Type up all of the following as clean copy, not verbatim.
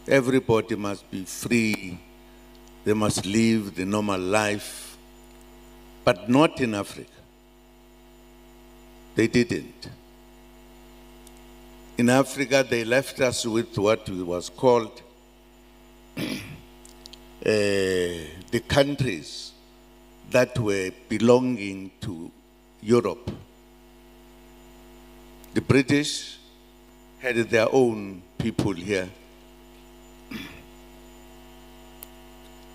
everybody must be free, they must live the normal life, but not in Africa. They didn't. In Africa, they left us with what was called the countries that were belonging to Europe. The British had their own people here.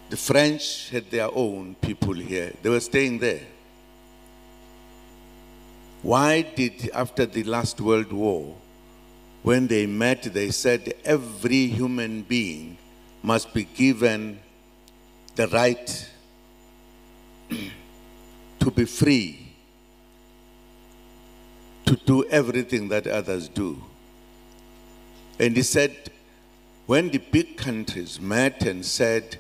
The French had their own people here. They were staying there. Why did, after the last World War, when they met, they said every human being must be given the right to be free, to do everything that others do? And he said, when the big countries met and said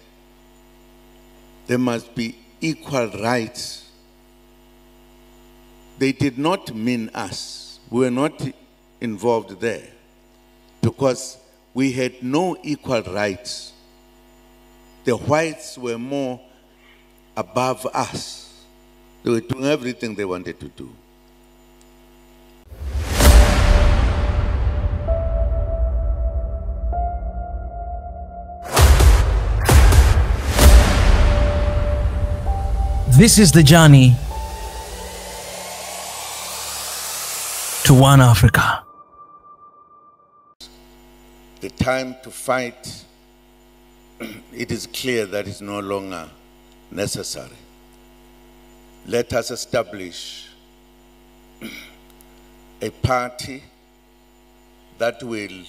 there must be equal rights, they did not mean us. We were not involved there because we had no equal rights. The whites were more above us. They were doing everything they wanted to do. This is the journey to one Africa. The time to fight, it is clear that is no longer necessary. Let us establish a party that will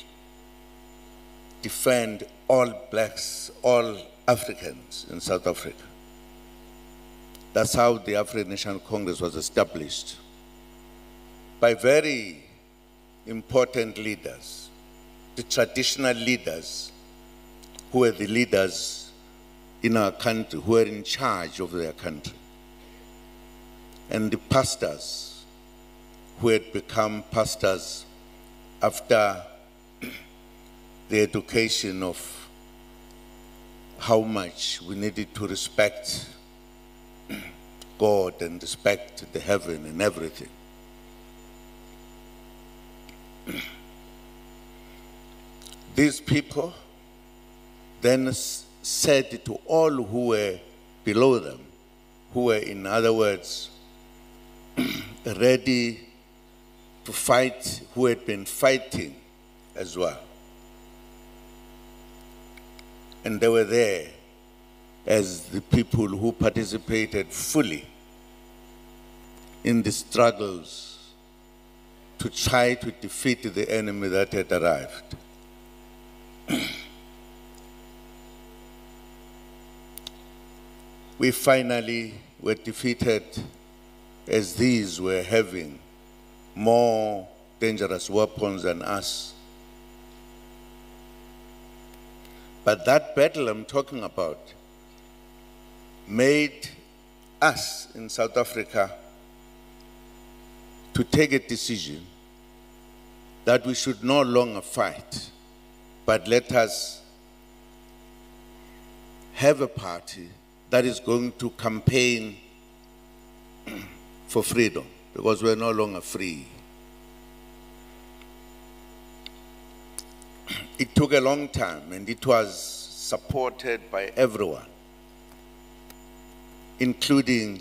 defend all blacks, all Africans in South Africa. That's how the African National Congress was established, by very important leaders, the traditional leaders who were the leaders in our country, who were in charge of their country, and the pastors who had become pastors after the education of how much we needed to respect God and respect the heaven and everything. These people then said to all who were below them, who were, in other words, ready to fight, who had been fighting as well. And they were there as the people who participated fully in the struggles to try to defeat the enemy that had arrived. We finally were defeated, as these were having more dangerous weapons than us. But that battle I'm talking about made us in South Africa to take a decision that we should no longer fight, but let us have a party that is going to campaign for freedom, because we're no longer free. It took a long time, and it was supported by everyone, including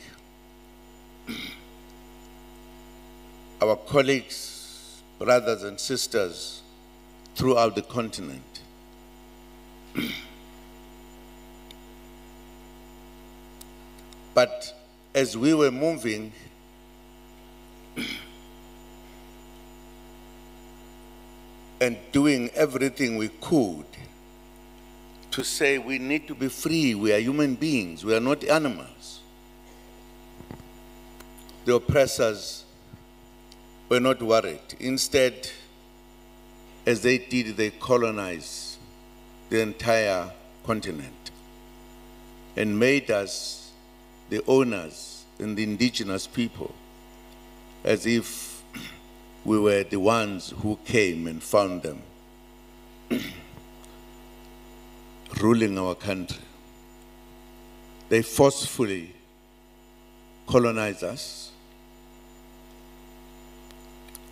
our colleagues, brothers and sisters throughout the continent. But as we were moving, and doing everything we could to say we need to be free, we are human beings, we are not animals. The oppressors were not worried. Instead, as they did, they colonized the entire continent and made us the owners and the indigenous people, as if we were the ones who came and found them. ruling our country. They forcefully colonized us,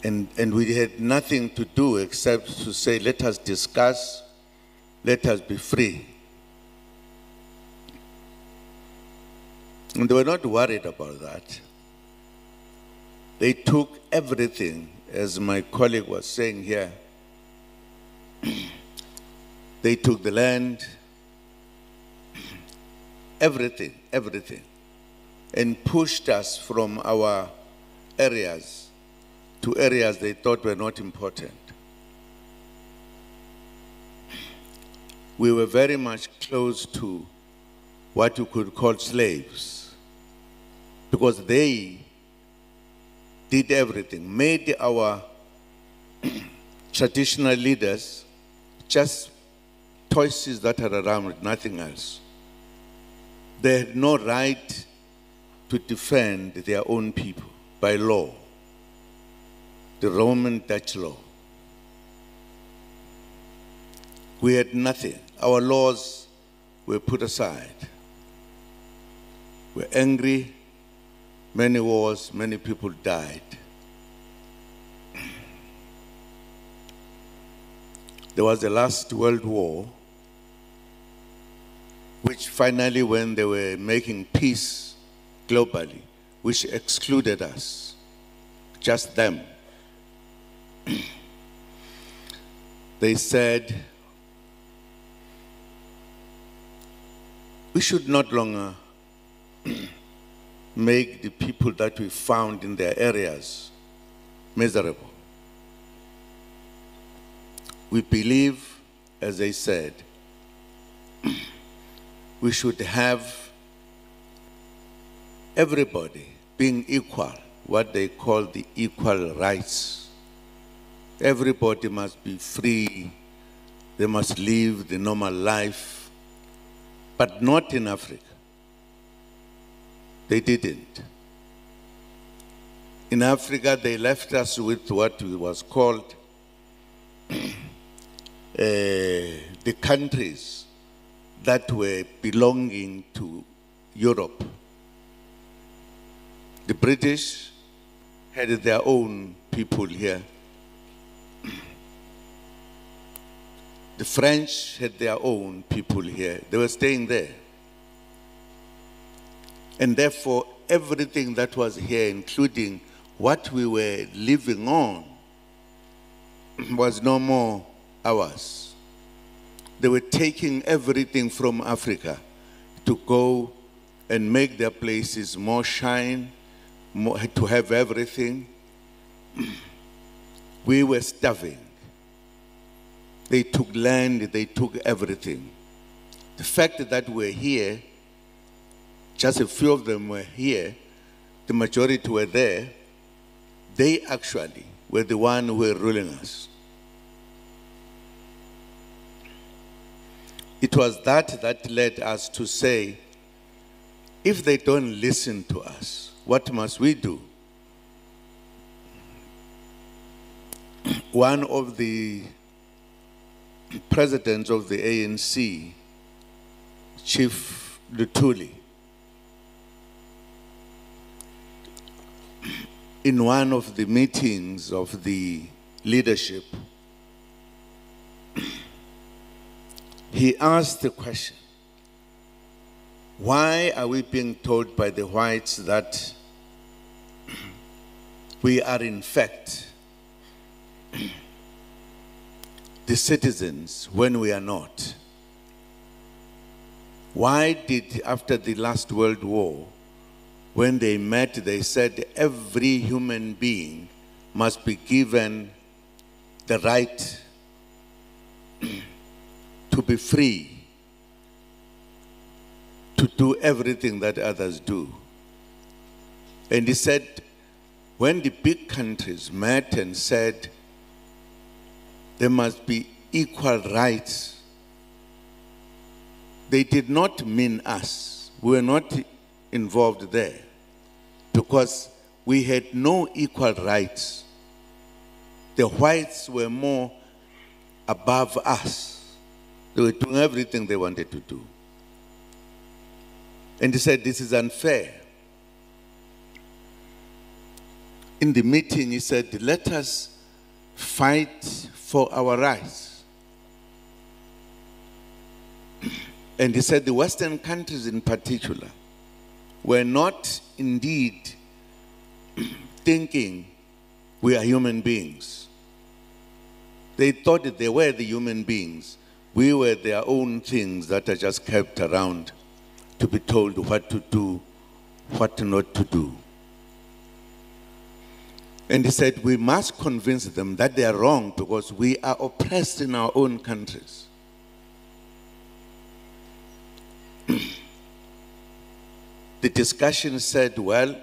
and we had nothing to do except to say, let us discuss, let us be free. And they were not worried about that. They took everything, as my colleague was saying here. They took the land, everything, and pushed us from our areas to areas they thought were not important. We were very much close to what you could call slaves, because they did everything, made our traditional leaders just toys that are around, nothing else. They had no right to defend their own people by law, the Roman Dutch law. We had nothing. Our laws were put aside. We're angry, many wars, many people died. There was the last World War, which finally, when they were making peace globally, which excluded us, just them, they said, we should not longer make the people that we found in their areas miserable. We believe, as they said, we should have everybody being equal, what they call the equal rights. Everybody must be free, they must live the normal life, but not in Africa. They didn't. In Africa, they left us with what was called the countries that were belonging to Europe. The British had their own people here. The French had their own people here. They were staying there. And therefore, everything that was here, including what we were living on, was no more ours. They were taking everything from Africa to go and make their places more shine, to have everything. We were starving. They took land, they took everything. The fact that we're here, just a few of them were here, the majority were there, they actually were the ones who were ruling us. It was that led us to say, if they don't listen to us, what must we do? One of the presidents of the ANC, Chief Lutuli, in one of the meetings of the leadership, he asked the question, why are we being told by the whites that we are in fact the citizens when we are not? Why did, after the last World War, when they met, they said every human being must be given the right to be free, to do everything that others do? And he said, when the big countries met and said there must be equal rights, they did not mean us. We were not involved there because we had no equal rights. The whites were more above us. They were doing everything they wanted to do. And he said, this is unfair. In the meeting, he said, let us fight for our rights. And he said the Western countries in particular were not indeed thinking we are human beings. They thought that they were the human beings. We were their own things that are just kept around to be told what to do, what not to do. And he said, we must convince them that they are wrong because we are oppressed in our own countries. The discussion said, well,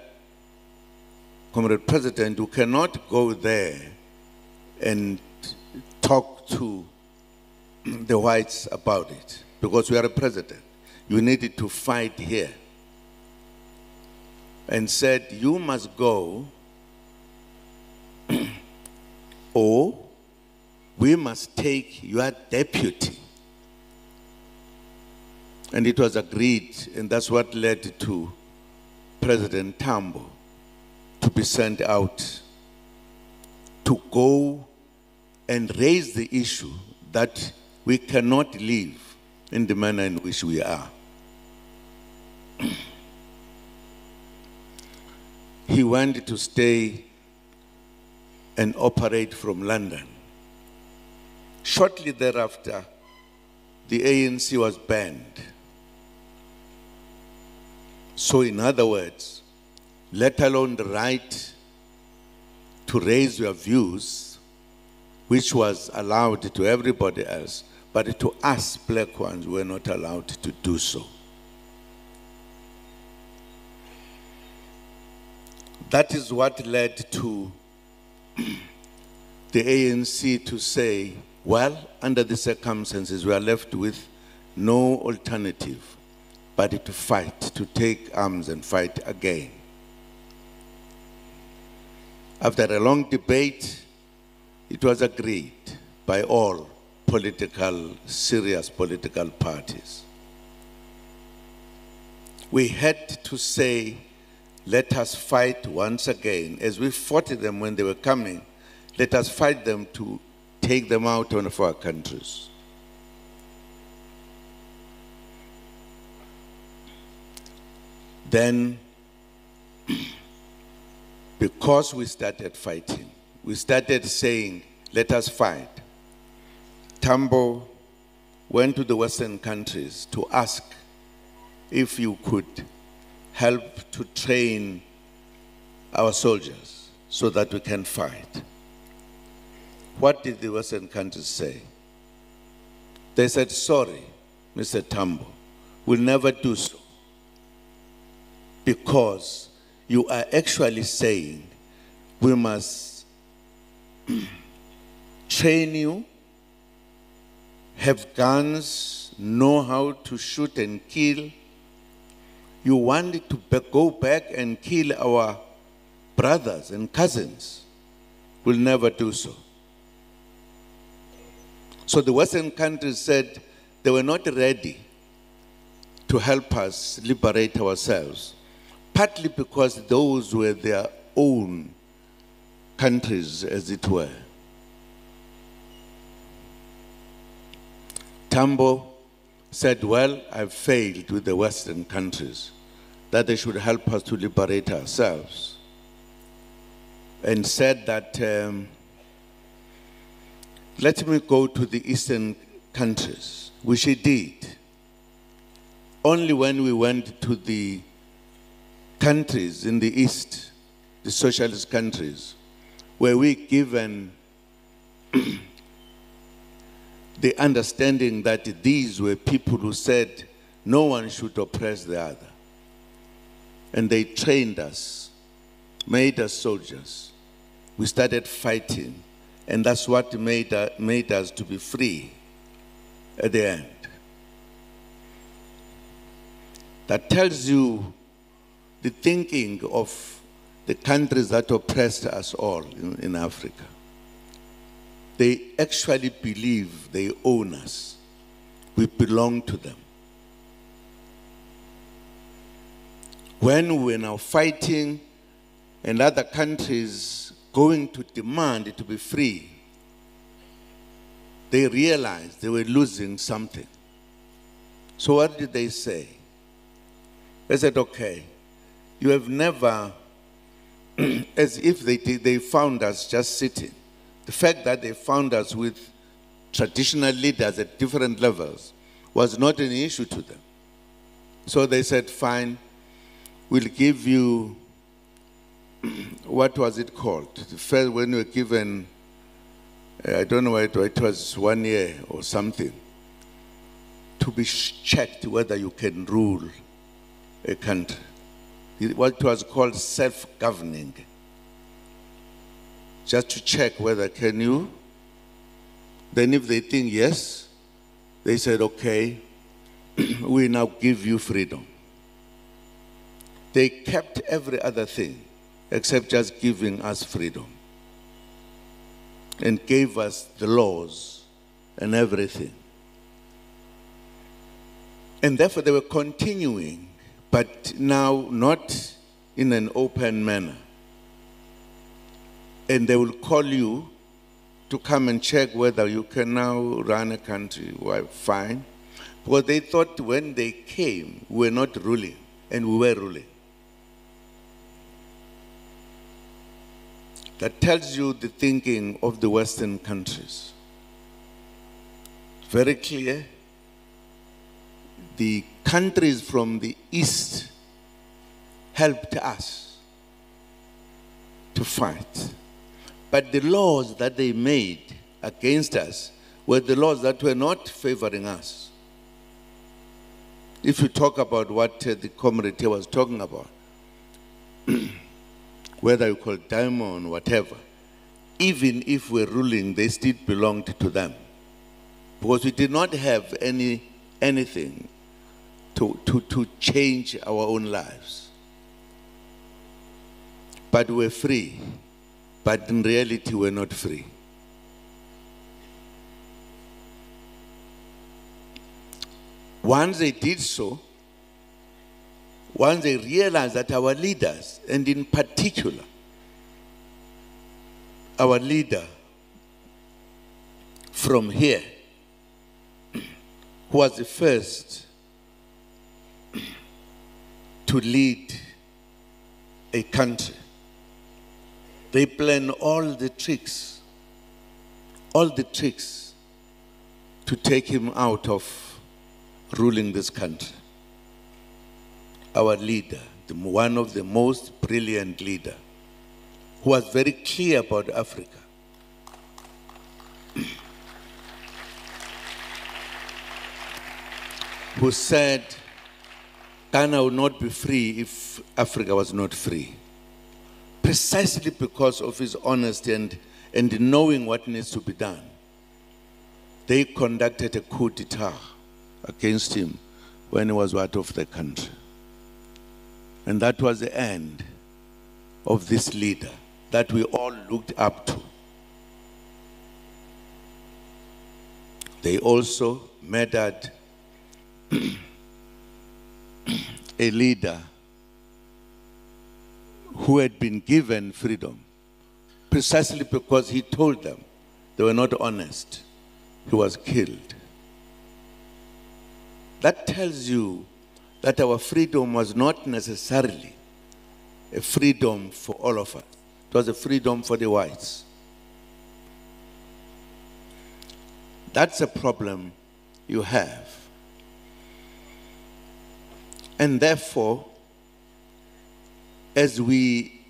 Comrade President, you cannot go there and talk to the whites about it because we are a president. You needed to fight here. And said, you must go or we must take your deputy. And it was agreed, and that's what led to President Tambo to be sent out to go and raise the issue that we cannot live in the manner in which we are. He wanted to stay and operate from London. Shortly thereafter, the ANC was banned. So in other words, let alone the right to raise your views, which was allowed to everybody else, but to us black ones, we were not allowed to do so. That is what led to the ANC to say, well, under the circumstances, we are left with no alternative but to fight, to take arms and fight again. After a long debate, it was agreed by all serious political parties. We had to say, let us fight once again. As we fought them when they were coming, let us fight them to take them out of our countries. Then, because we started fighting, we started saying, let us fight. Tambo went to the Western countries to ask if you could help to train our soldiers so that we can fight. What did the Western countries say? They said, sorry, Mr. Tambo, we'll never do so. Because you are actually saying we must train you, have guns, know how to shoot and kill. You want to go back and kill our brothers and cousins. We'll never do so. So the Western countries said they were not ready to help us liberate ourselves, partly because those were their own countries, as it were. Tambo said, well, I've failed with the Western countries, that they should help us to liberate ourselves. And said that, let me go to the Eastern countries, which he did. Only when we went to the countries in the East, the socialist countries, were we given the understanding that these were people who said no one should oppress the other. And they trained us, made us soldiers. We started fighting, and that's what made us to be free at the end. That tells you the thinking of the countries that oppressed us all in Africa. They actually believe they own us. We belong to them. When we're now fighting and other countries going to demand to be free, they realized they were losing something. So what did they say? They said, okay, you have never, as if they found us just sitting. The fact that they found us with traditional leaders at different levels was not an issue to them. So they said, fine, we'll give you, what was it called? The first, when you were given, I don't know what it was 1 year or something, to be checked whether you can rule a country. What was called self-governing. Just to check whether can you. Then if they think yes, they said, okay, we now give you freedom. They kept every other thing except just giving us freedom, and gave us the laws and everything. And therefore they were continuing, but now not in an open manner. And they will call you to come and check whether you can now run a country. Well, fine. Because they thought when they came, we were not ruling, and we were ruling. That tells you the thinking of the Western countries. Very clear. The countries from the East helped us to fight. But the laws that they made against us were the laws that were not favoring us. If you talk about what the comrade here was talking about, whether you call it diamond, whatever, even if we're ruling, they still belonged to them. Because we did not have anything to change our own lives. But we're free. But in reality, we're not free. Once they did so, once they realized that our leaders, and in particular, our leader from here, who was the first to lead a country, they planned all the tricks to take him out of ruling this country. Our leader, one of the most brilliant leaders, who was very clear about Africa. Who said, Ghana would not be free if Africa was not free. Precisely because of his honesty and knowing what needs to be done. They conducted a coup d'etat against him when he was out of the country. And that was the end of this leader that we all looked up to. They also murdered a leader who had been given freedom precisely because he told them they were not honest. He was killed. That tells you that our freedom was not necessarily a freedom for all of us. It was a freedom for the whites. That's a problem you have. And therefore, as we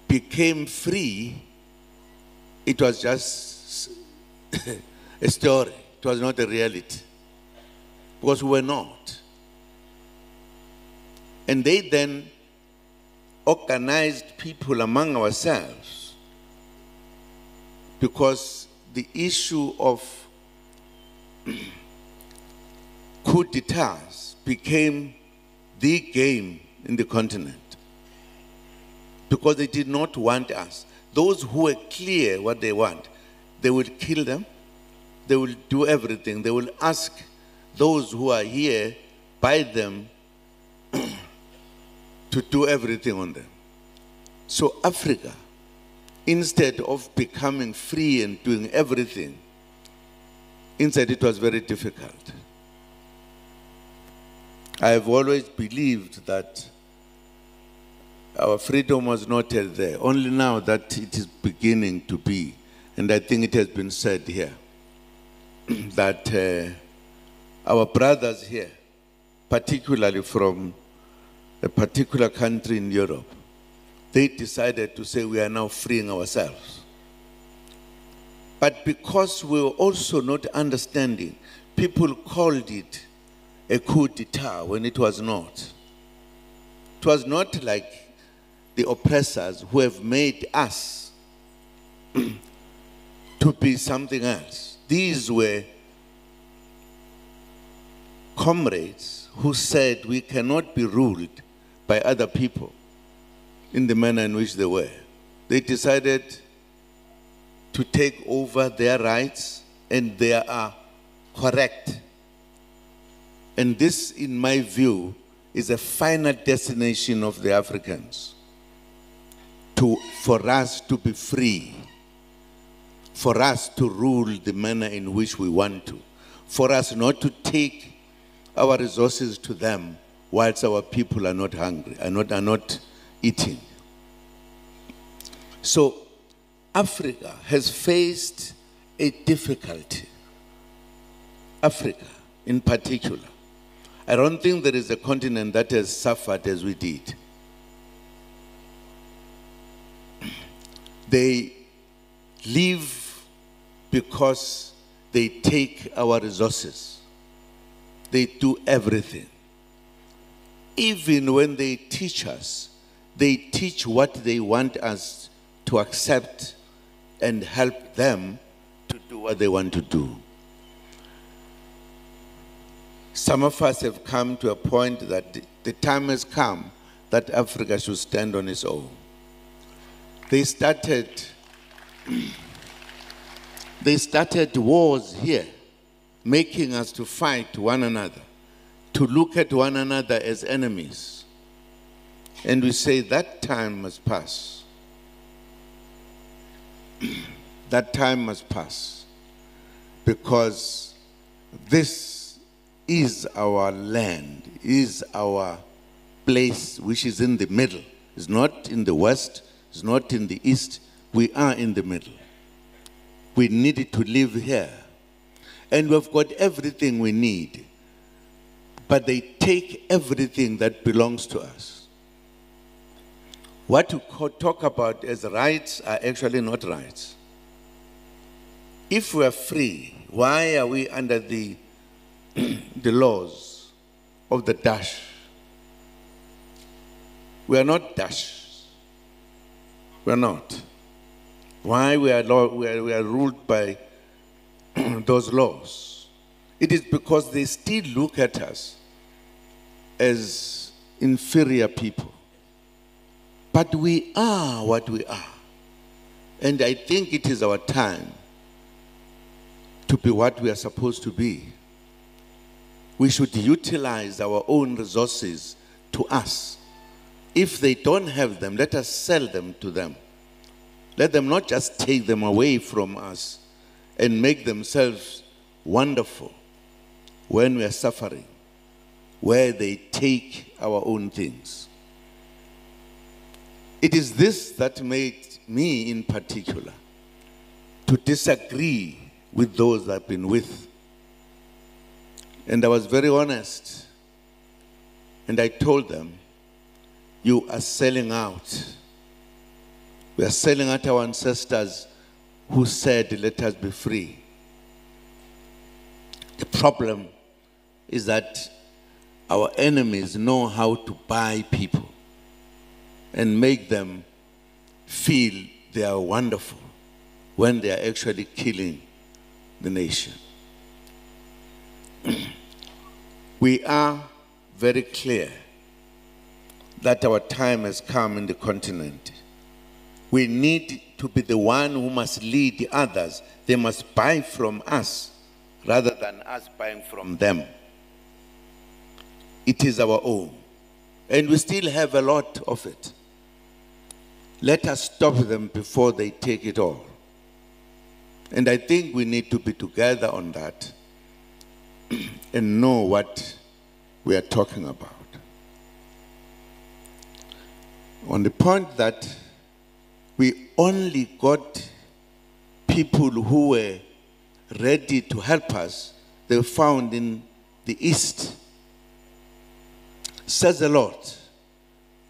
became free, it was just a story. It was not a reality. Because we were not. And they then organized people among ourselves, because the issue of coup d'etats became the game in the continent, because they did not want us. Those who were clear what they want, they will kill them, they will do everything, they will ask those who are here buy them to do everything on them. So Africa, instead of becoming free and doing everything, inside it was very difficult. I have always believed that our freedom was not yet there, only now that it is beginning to be. And I think it has been said here that our brothers here, particularly from a particular country in Europe, they decided to say we are now freeing ourselves. But because we were also not understanding, people called it a coup d'etat when it was not. It was not like the oppressors who have made us to be something else. These were comrades who said we cannot be ruled by other people in the manner in which they were. They decided to take over their rights, and they are correct. And this, in my view, is a final destination of the Africans. For us to be free, for us to rule the manner in which we want to, for us not to take our resources to them whilst our people are not hungry, are not eating. So Africa has faced a difficulty. Africa in particular. I don't think there is a continent that has suffered as we did. They live because they take our resources. They do everything. Even when they teach us, they teach what they want us to accept and help them to do what they want to do. Some of us have come to a point that the time has come that Africa should stand on its own. They started wars here, making us to fight one another, to look at one another as enemies. And we say that time must pass. That time must pass, because this is our land, is our place, which is in the middle. It's not in the west, it's not in the east. We are in the middle. We need to live here. And we've got everything we need. But they take everything that belongs to us. What we talk about as rights are actually not rights. If we are free, why are we under the laws of the Dutch? We are not Dutch. We are not. Why we are ruled by those laws? It is because they still look at us as inferior people. But we are what we are. And I think it is our time to be what we are supposed to be. We should utilize our own resources to us. If they don't have them, let us sell them to them. Let them not just take them away from us and make themselves wonderful when we are suffering, where they take our own things. It is this that made me in particular to disagree with those I've been with. And I was very honest. And I told them, you are selling out. We are selling out our ancestors who said, let us be free. The problem is that our enemies know how to buy people and make them feel they are wonderful when they are actually killing the nation. We are very clear that our time has come in the continent. We need to be the one who must lead the others. They must buy from us rather than us buying from them. it is our own. And we still have a lot of it. Let us stop them before they take it all. And I think we need to be together on that and know what we are talking about. On the point that we only got people who were ready to help us, they were found in the East, says a lot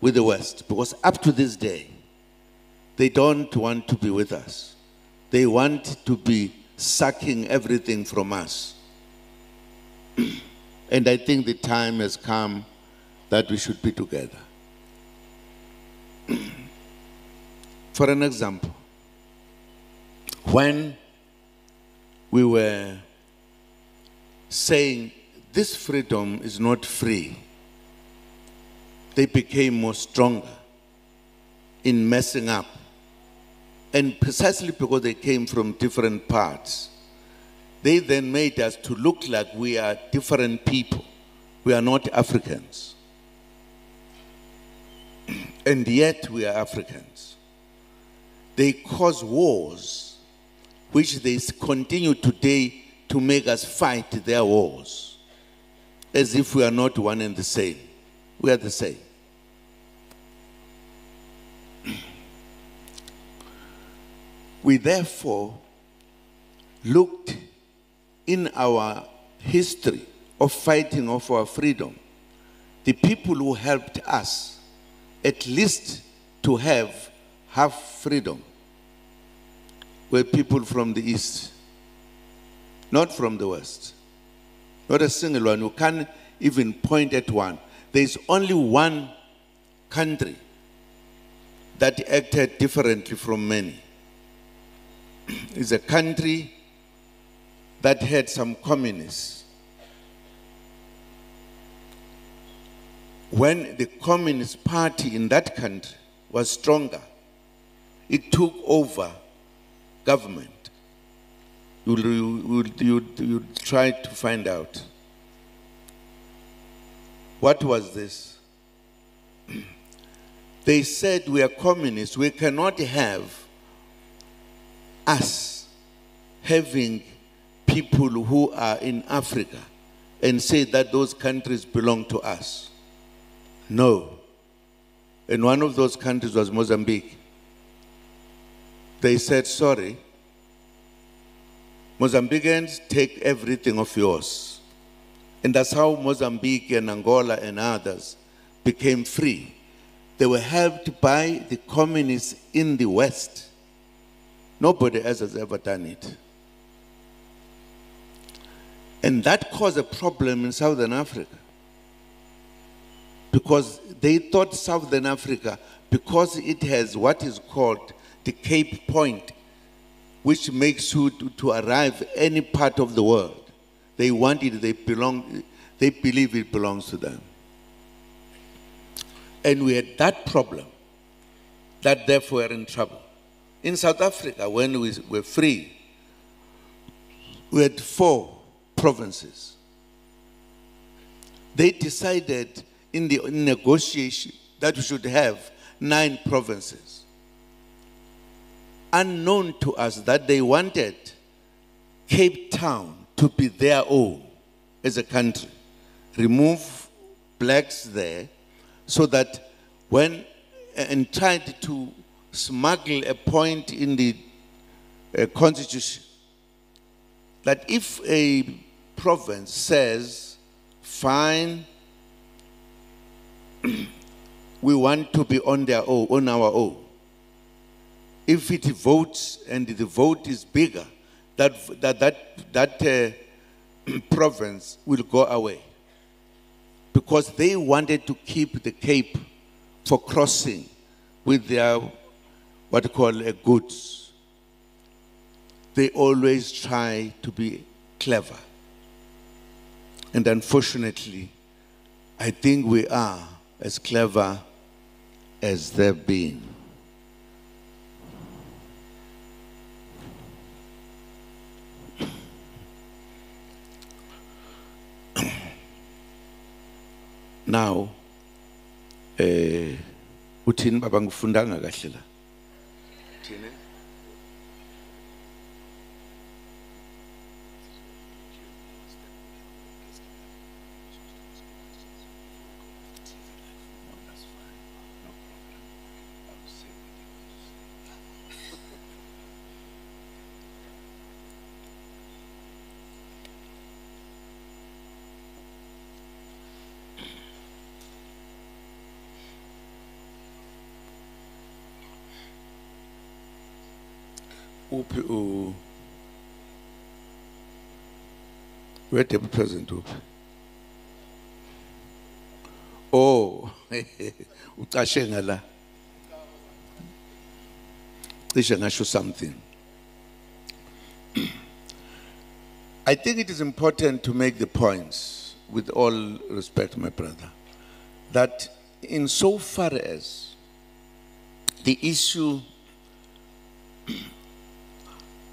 with the West, because up to this day, they don't want to be with us. They want to be sucking everything from us. And I think the time has come that we should be together. For an example, when we were saying this freedom is not free, they became more stronger in messing up. And precisely because they came from different parts, they then made us to look like we are different people. We are not Africans. And yet we are Africans. They cause wars, which they continue today to make us fight their wars, as if we are not one and the same. We are the same. We therefore looked in our history of fighting for our freedom, the people who helped us at least to have half freedom were people from the East, not from the West. Not a single one. You can't even point at one. There is only one country that acted differently from many. It's a country that had some communists. When the Communist Party in that country was stronger, it took over government. You try to find out. What was this? They said, we are communists. We cannot have us having people who are in Africa and say that those countries belong to us. No. And one of those countries was Mozambique. They said, sorry, Mozambicans take everything of yours. And that's how Mozambique and Angola and others became free. They were helped by the communists in the West. Nobody else has ever done it. And that caused a problem in Southern Africa. Because they thought Southern Africa, because it has what is called the Cape Point, which makes you to arrive any part of the world. They want it, they believe it belongs to them. And we had that problem, that therefore we're in trouble. In South Africa, when we were free, we had 4 provinces. They decided in the negotiation that we should have 9 provinces. Unknown to us that they wanted Cape Town to be their own as a country. Remove blacks there so that when, and tried to smuggle a point in the constitution that if a province says, fine, we want to be on their own, on our own. If it votes and the vote is bigger, that province will go away. Because they wanted to keep the Cape for crossing with their, what you call, goods. They always try to be clever. And unfortunately, I think we are as clever as they've been. Now, uthini baba ngifundanga kahle la. Uthini? Where the president up? Oh, uqashe ngala. Cishe ngasho something. I think it is important to make the points, with all respect, my brother, that insofar as the issue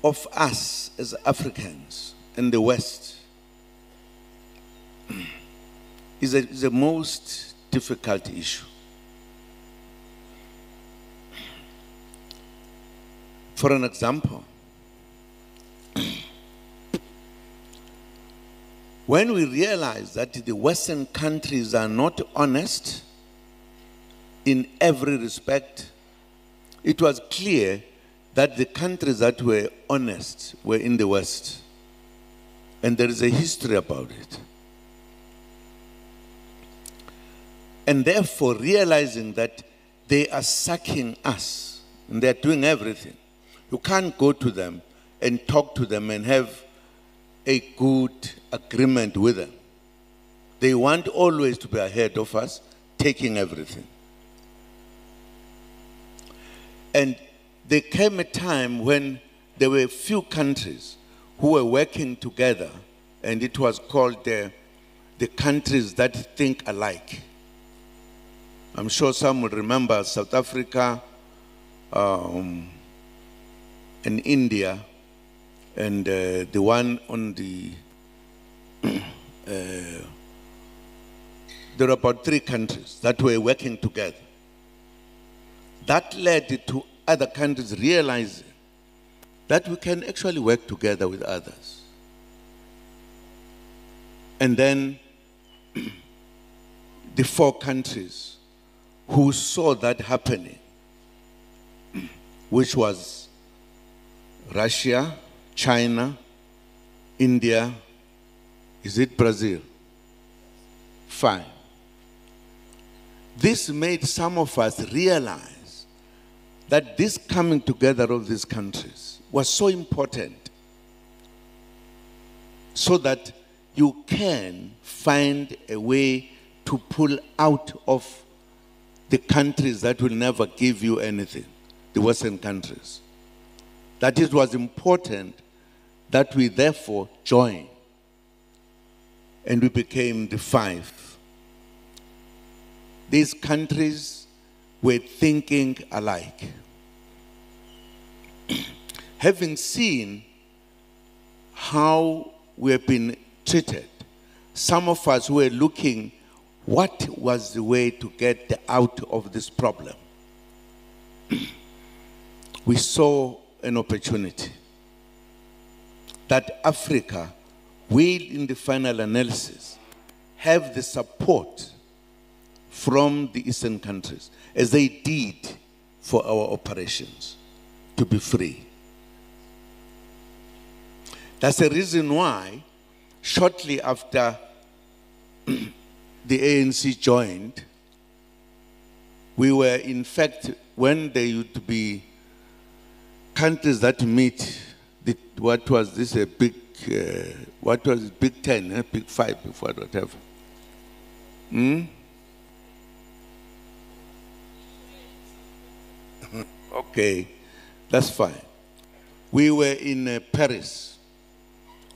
of us as Africans in the West is the most difficult issue. For an example, when we realize that the Western countries are not honest in every respect, it was clear that the countries that were honest were in the West. And there is a history about it. And therefore, realizing that they are sucking us, and they're doing everything. You can't go to them and talk to them and have a good agreement with them. They want always to be ahead of us, taking everything. And there came a time when there were a few countries who were working together, and it was called the countries that think alike. I'm sure some will remember South Africa and India, and the one on the, there were about 3 countries that were working together. That led to other countries realizing that we can actually work together with others. And then the 4 countries who saw that happening, which was Russia, China, India, is it Brazil? Fine. This made some of us realize that this coming together of these countries was so important, so that you can find a way to pull out of the countries that will never give you anything, the Western countries. That it was important that we therefore join, and we became the 5. These countries were thinking alike. Having seen how we have been treated, some of us were looking what was the way to get out of this problem. We saw an opportunity that Africa will, in the final analysis, have the support from the Eastern countries, as they did for our operations, to be free. That's the reason why, shortly after the ANC joined, we were, in fact, when there used to be countries that meet, what was this, a big, what was it, Big 10, Big 5, before whatever. Okay, that's fine. We were in Paris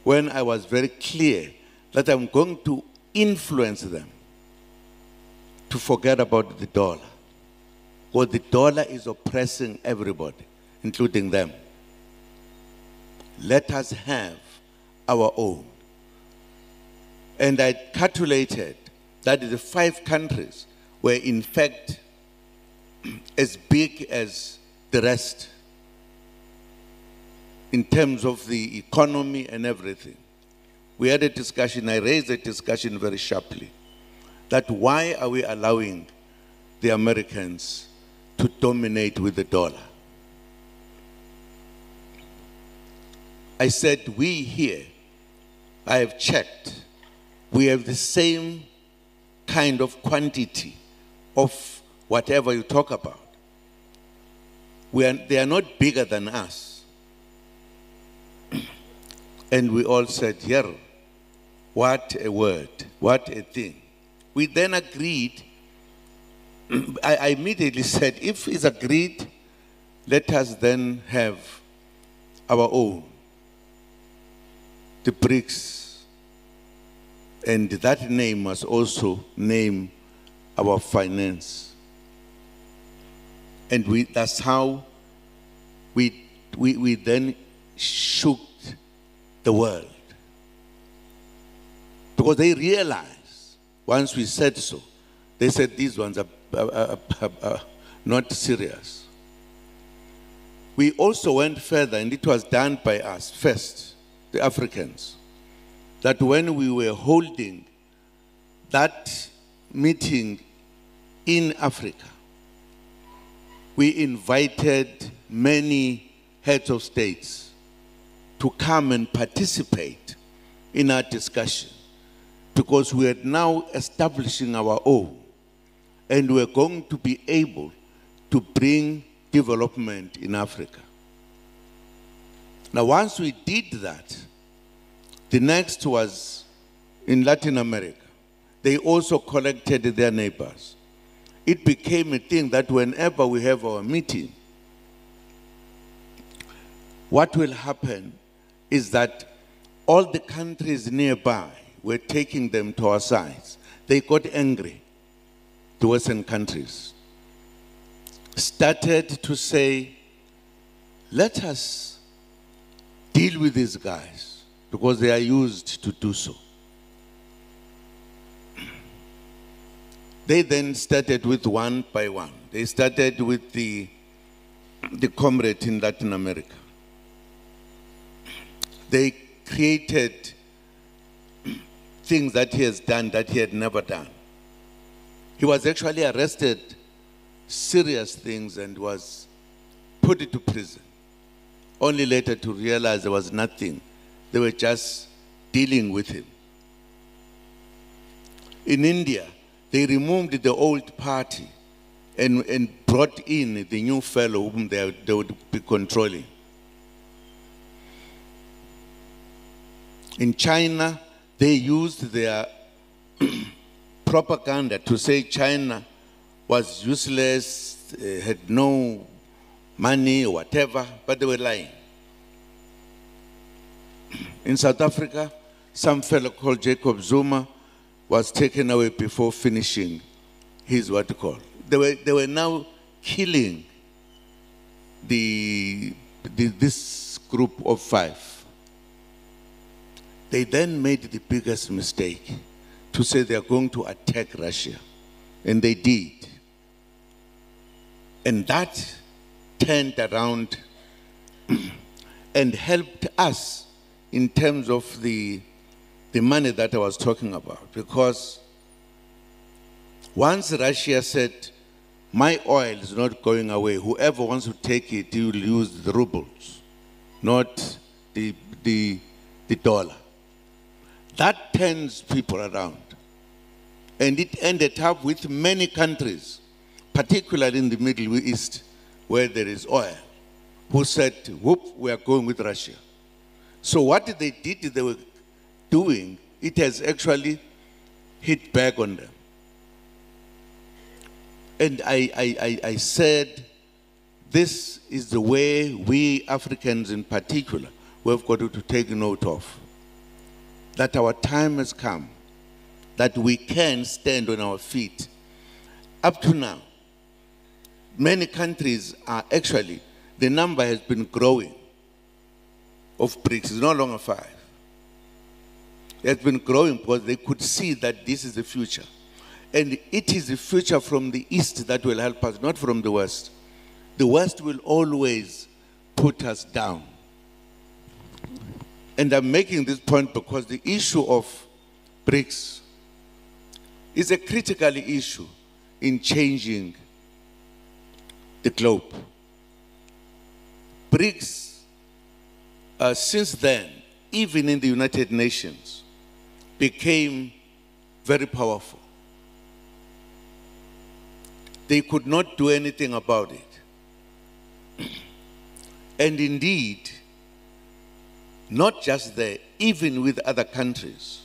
when I was very clear that I'm going to influence them to forget about the dollar. Because the dollar is oppressing everybody, including them. Let us have our own. And I calculated that the 5 countries were in fact as big as the rest in terms of the economy and everything. We had a discussion, I raised a discussion very sharply, that why are we allowing the Americans to dominate with the dollar? I said, we here, I have checked, we have the same kind of quantity of whatever you talk about. They are not bigger than us. And we all said, yeah, what a word, what a thing. We then agreed, I immediately said, if it's agreed, let us then have our own, the Brics. And that name must also name our finance. And that's how we then shook the world. Because they realized, once we said so, they said these ones are not serious. We also went further, and it was done by us first, the Africans, that when we were holding that meeting in Africa, we invited many heads of states to come and participate in our discussion, because we are now establishing our own, and we're going to be able to bring development in Africa. Now, once we did that, the next was in Latin America. They also collected their neighbors. It became a thing that whenever we have our meeting, what will happen is that all the countries nearby were taking them to our sides. They got angry, the Western countries, started to say, let us deal with these guys, because they are used to do so. They then started with one by one. They started with the comrade in Latin America. They created things that he has done that he had never done. He was actually arrested, serious things, and was put into prison. Only later to realize there was nothing. They were just dealing with him. In India, they removed the old party and brought in the new fellow whom they would be controlling. In China, they used their propaganda to say China was useless, had no money or whatever, but they were lying. In South Africa, some fellow called Jacob Zuma was taken away before finishing his what you call. They were now killing this group of 5. They then made the biggest mistake to say they are going to attack Russia. And they did. And that turned around and helped us in terms of the money that I was talking about. Because once Russia said, my oil is not going away, whoever wants to take it, he will use the rubles, not the dollar. That turns people around. And it ended up with many countries, particularly in the Middle East, where there is oil, who said, whoop, we are going with Russia. So what they did, they were doing, it has actually hit back on them. And I said, this is the way we Africans in particular, we have got to take note of. That our time has come, that we can stand on our feet. Up to now, many countries are actually, the number has been growing of Brics. It's no longer 5. It has been growing because they could see that this is the future. And it is the future from the East that will help us, not from the West. The West will always put us down. And I'm making this point because the issue of Brics is a critical issue in changing the globe. Brics, since then, even in the United Nations, became very powerful. They could not do anything about it. And indeed, not just there, even with other countries.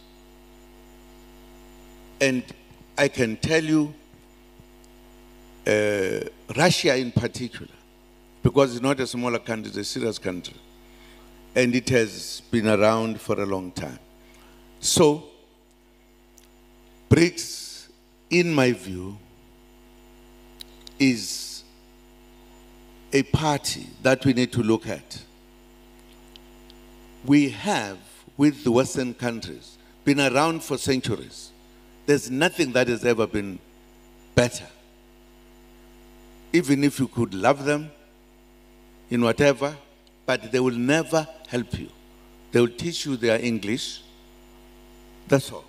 And I can tell you, Russia in particular, because it's not a smaller country, it's a serious country. And it has been around for a long time. So, Brics, in my view, is a party that we need to look at. We have, with the Western countries, been around for centuries. There's nothing that has ever been better. Even if you could love them in whatever, but they will never help you. They will teach you their English, that's all.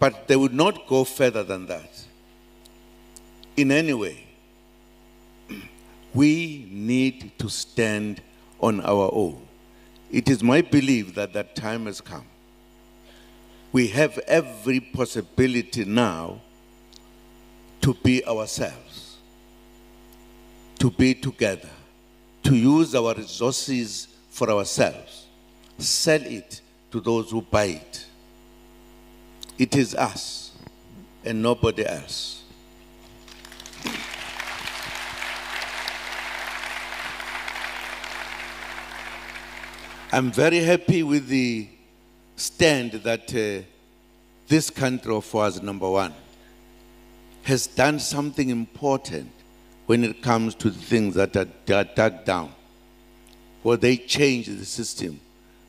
But they would not go further than that. In any way, we need to stand on our own. It is my belief that that time has come. We have every possibility now to be ourselves, to be together, to use our resources for ourselves, sell it to those who buy it. It is us and nobody else. I'm very happy with the stand that this country of ours, number one, has done something important when it comes to the things that are dug down, where they change the system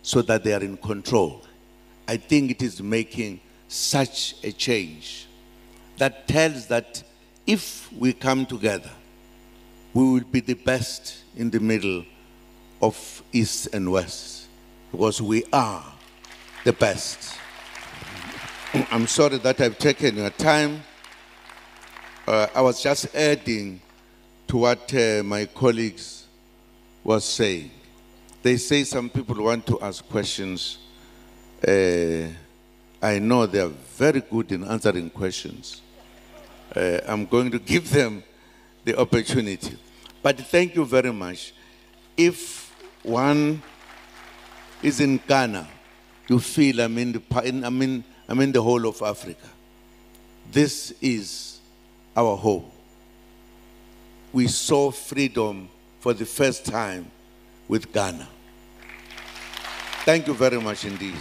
so that they are in control. I think it is making such a change that tells that if we come together, we will be the best in the middle of East and West, because we are the best. I'm sorry that I've taken your time. I was just adding to what my colleagues were saying. They say some people want to ask questions. I know they are very good in answering questions. I'm going to give them the opportunity. But thank you very much. If one is in Ghana, you feel I'm in the whole of Africa. This is our home. We saw freedom for the first time with Ghana. Thank you very much indeed.